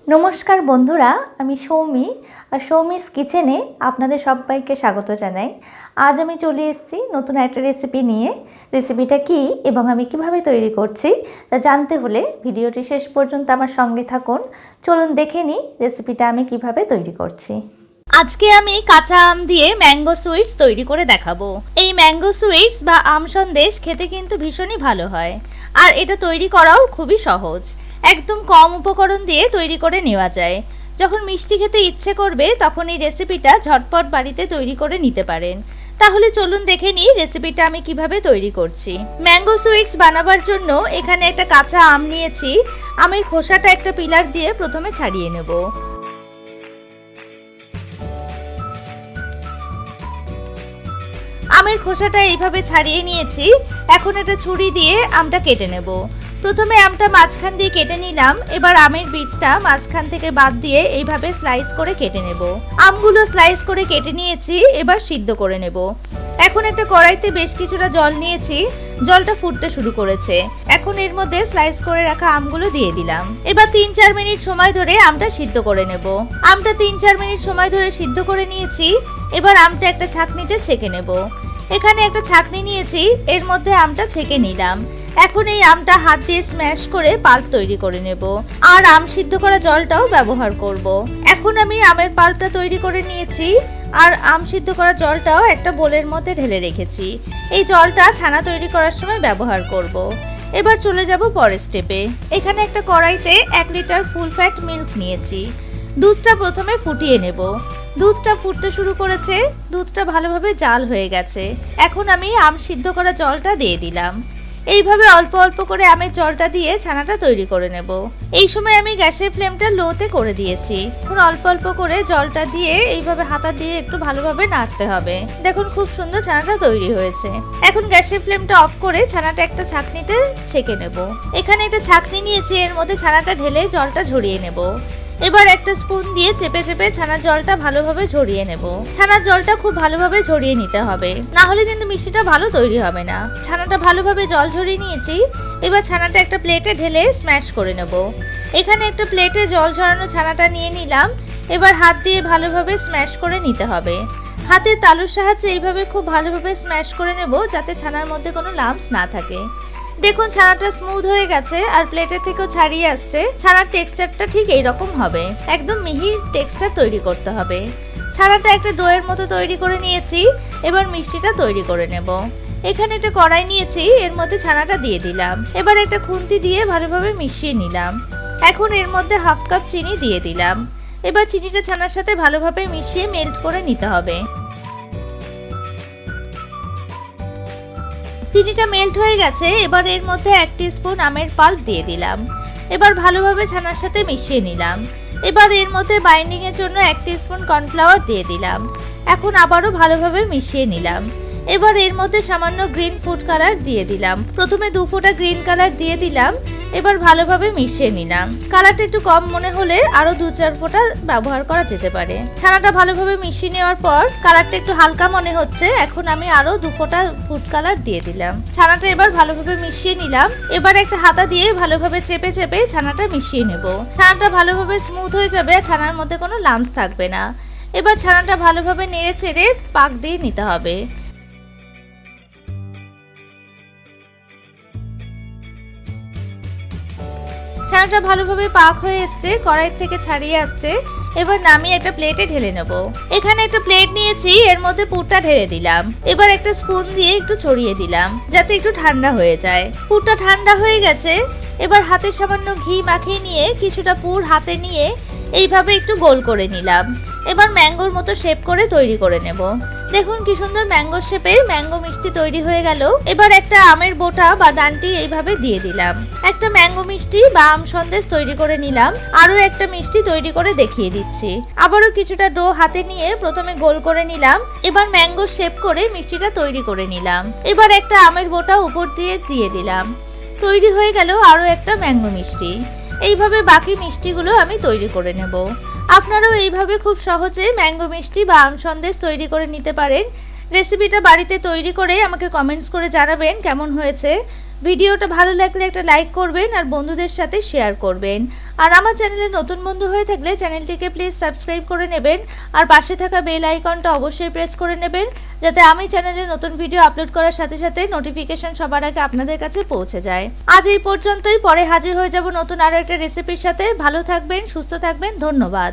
নমস্কার বন্ধুরা, আমি সৌমি আর সৌমিস কিচেনে আপনাদের সবাইকে স্বাগত জানাই। আজ আমি চলে এসেছি নতুন একটা রেসিপি নিয়ে। রেসিপিটা কি এবং আমি কিভাবে তৈরি করছি তা জানতে হলে ভিডিওটি শেষ পর্যন্ত আমার সঙ্গে থাকুন। চলুন দেখে নিই রেসিপিটা আমি কিভাবে তৈরি করছি। আজকে আমি কাঁচা আম দিয়ে ম্যাঙ্গো সুইটস তৈরি করে দেখাবো। এই ম্যাঙ্গো সুইটস বা আম সন্দেশ খেতে কিন্তু ভীষণই ভালো হয়, আর এটা তৈরি করাও খুবই সহজ। একদম কম উপকরণ দিয়ে তৈরি করে নেওয়া যায়। যখন মিষ্টি খেতে ইচ্ছে করবে তখন এই রেসিপিটা ঝটপট বাড়িতে তৈরি করে নিতে পারেন। তাহলে চলুন দেখে নিই রেসিপিটা আমি কিভাবে তৈরি করছি। ম্যাঙ্গো সুইটস বানাবার জন্য এখানে একটা কাঁচা আম নিয়েছি। আমের খোসাটা একটা পিলার দিয়ে প্রথমে ছাড়িয়ে নেব। আমের খোসাটা এইভাবে ছাড়িয়ে নিয়েছি। এখন একটা ছুরি দিয়ে আমটা কেটে নেব। প্রথমে আমটা মাঝখান দিয়ে কেটে নিলাম। এবার আমের বীজটা মাঝখান থেকে বাদ দিয়ে এইভাবে স্লাইস করে কেটে নেব। আমগুলো স্লাইস করে কেটে নিয়েছি, এবার সিদ্ধ করে নেব। এখন একটা কড়াইতে বেশ কিছুটা জল নিয়েছি। জলটা ফুটতে শুরু করেছে। এখন এর মধ্যে স্লাইস করে রাখা আমগুলো দিয়ে দিলাম। এবার 3-4 মিনিট সময় ধরে আমটা সিদ্ধ করে নেব। আমটা 3-4 মিনিট সময় ধরে সিদ্ধ করে নিয়েছি। এবার আমটা একটা ছাঁকনিতে ছেঁকে নেব। এখানে একটা ছাঁকনি নিয়েছি, এর মধ্যে আমটা ছেঁকে নিলাম। এখন এই আমটা হাত দিয়ে স্ম্যাশ করে পাল্প তৈরি করে নেব, আর আম সিদ্ধ করা জলটাও ব্যবহার করব। এখন আমি আমের পাল্পটা তৈরি করে নিয়েছি, আর আম সিদ্ধ করা জলটাও একটা বোলের মধ্যে ঢেলে রেখেছি। এই জলটা ছানা তৈরি করার সময় ব্যবহার করব। এবার চলে যাব পরের স্টেপে। এখানে একটা কড়াইতে 1 লিটার ফুল ফ্যাট মিল্ক নিয়েছি। দুধটা প্রথমে ফুটিয়ে নেব। দুধটা ফুটতে শুরু করেছে, দুধটা ভালোভাবে জাল হয়ে গেছে। এখন আমি আম সিদ্ধ করা জলটা দিয়ে দিলাম। এইভাবে অল্প অল্প করে আমের জলটা দিয়ে ছানাটা তৈরি করে নেব। এই সময় আমি গ্যাসের ফ্লেমটা লোতে করে দিয়েছি। এখন অল্প অল্প করে জলটা দিয়ে এইভাবে হাতা দিয়ে একটু ভালোভাবে নাড়তে হবে। দেখুন খুব সুন্দর ছানাটা তৈরি হয়েছে। এখন গ্যাসের ফ্লেমটা অফ করে ছানাটা একটা ছাঁকনিতে ছেঁকে নেব। এখানে একটা ছাঁকনি নিয়েছি, এর মধ্যে ছানাটা ঢেলে জলটা ঝরিয়ে নেব। এবার একটা স্পুন দিয়ে চেপে চেপে ছানার জলটা ভালোভাবে ঝরিয়ে নেব। ছানার জলটা খুব ভালোভাবে ঝরিয়ে নিতে হবে, না হলে কিন্তু মিষ্টিটা ভালো তৈরি হবে না। ছানাটা ভালোভাবে জল ঝরিয়ে নিয়েছি। এবার ছানাটা একটা প্লেটে ঢেলে স্ম্যাশ করে নেব। এখানে একটা প্লেটে জল ঝরানো ছানাটা নিয়ে নিলাম। এবার হাত দিয়ে ভালোভাবে স্ম্যাশ করে নিতে হবে। হাতের তালুর সাহায্যে এইভাবে খুব ভালোভাবে স্ম্যাশ করে নেব, যাতে ছানার মধ্যে কোনো লাম্পস না থাকে। দেখুন ছানাটা স্মুথ হয়ে গেছে, আর প্লেটের থেকেও ছাড়িয়ে আসছে। ছানার টেক্সচারটা ঠিক এইরকম হবে, একদম মিহি টেক্সচার তৈরি করতে হবে। ছানাটা একটা ডোয়ের মতো তৈরি করে নিয়েছি। এবার মিষ্টিটা তৈরি করে নেব। এখানে একটা কড়াই নিয়েছি, এর মধ্যে ছানাটা দিয়ে দিলাম। এবার একটা খুন্তি দিয়ে ভালোভাবে মিশিয়ে নিলাম। এখন এর মধ্যে হাফ কাপ চিনি দিয়ে দিলাম। এবার চিনিটা ছানার সাথে ভালোভাবে মিশিয়ে মেল্ট করে নিতে হবে। চিনিটা মেল্ট হয়ে গেছে। এবার এর মধ্যে 1 টিস্পুন আমের পাল্প দিয়ে দিলাম। এবার ভালোভাবে ছানার সাথে মিশিয়ে নিলাম। এবার এর মধ্যে বাইন্ডিং এর জন্য 1 টিস্পুন কর্নফ্লাওয়ার দিয়ে দিলাম। এখন আবারও ভালোভাবে মিশিয়ে নিলাম। এবার এর মধ্যে সামান্য গ্রিন ফুড কালার দিয়ে দিলাম। প্রথমে 2 ফোঁটা গ্রিন কালার দিয়ে দিলাম। এবার ভালোভাবে মিশিয়ে নিলাম। কালারটা একটু কম মনে হলে আরো 2-4 ফোঁটা ব্যবহার করা যেতে পারে। ছানাটা ভালোভাবে মিশিয়ে নেওয়ার পর কালারটা একটু হালকা মনে হচ্ছে। এখন আমি আরো 2 ফোঁটা ফুড কালার দিয়ে দিলাম। ছানাটা এবার ভালোভাবে মিশিয়ে নিলাম। এবার একটা হাতা দিয়ে ভালোভাবে চেপে চেপে ছানাটা মিশিয়ে নেব। ছানাটা ভালোভাবে স্মুথ হয়ে যাবে, ছানার মধ্যে কোনো লাম্পস থাকবে না। এবার ছানাটা ভালোভাবে নেড়ে চেড়ে পাক দিয়ে নিতে হবে। ছানাটা ভালোভাবে পাক হয়ে এসছে, কড়াই থেকে ছাড়িয়ে আসছে। এবার নামিয়ে একটা প্লেটে ঢেলে নেব। এখানে একটা প্লেট নিয়েছি, এর মধ্যে পুরটা ঢেলে দিলাম। এবার একটা স্পুন দিয়ে একটু ছড়িয়ে দিলাম, যাতে একটু ঠান্ডা হয়ে যায়। পুরটা ঠান্ডা হয়ে গেছে। এবার হাতে সামান্য ঘি মাখিয়ে নিয়ে কিছুটা পুর হাতে নিয়ে এইভাবে একটু গোল করে নিলাম। এবার ম্যাঙ্গোর মতো শেপ করে তৈরি করে নেব। দেখুন কি সুন্দর ম্যাঙ্গো শেপে ম্যাঙ্গো মিষ্টি তৈরি হয়ে গেল। এবার একটা আমের বোটা বা ডান্টি এইভাবে দিয়ে দিলাম। একটা ম্যাঙ্গো মিষ্টি বা আম সন্দেশ তৈরি করে নিলাম। আরো একটা মিষ্টি তৈরি করে দেখিয়ে দিচ্ছি। আবারও কিছুটা ডো হাতে নিয়ে প্রথমে গোল করে নিলাম। এবার ম্যাঙ্গো শেপ করে মিষ্টিটা তৈরি করে নিলাম। এবার একটা আমের বোটা উপর দিয়ে দিয়ে দিলাম। তৈরি হয়ে গেল আরো একটা ম্যাঙ্গো মিষ্টি। এইভাবে বাকি মিষ্টিগুলো আমি তৈরি করে নেব। আপনারাও এইভাবে খুব সহজে ম্যাঙ্গো মিষ্টি বা আম সন্দেশ তৈরি করে নিতে পারেন। রেসিপিটা বাড়িতে তৈরি করে আমাকে কমেন্টস করে জানাবেন কেমন হয়েছে। ভিডিওটা ভালো লাগলে একটা লাইক করবেন আর বন্ধুদের সাথে শেয়ার করবেন। আর আমার চ্যানেলে নতুন বন্ধু হয়ে থাকলে চ্যানেলটিকে প্লিজ সাবস্ক্রাইব করে নেবেন আর পাশে থাকা বেল আইকনটা অবশ্যই প্রেস করে নেবেন, যাতে আমি চ্যানেলে নতুন ভিডিও আপলোড করার সাথে সাথে নোটিফিকেশন সবার আগে আপনাদের কাছে পৌঁছে যায়। আজ এই পর্যন্তই, পরে হাজির হয়ে যাব নতুন আরো একটা রেসিপির সাথে। ভালো থাকবেন, সুস্থ থাকবেন, ধন্যবাদ।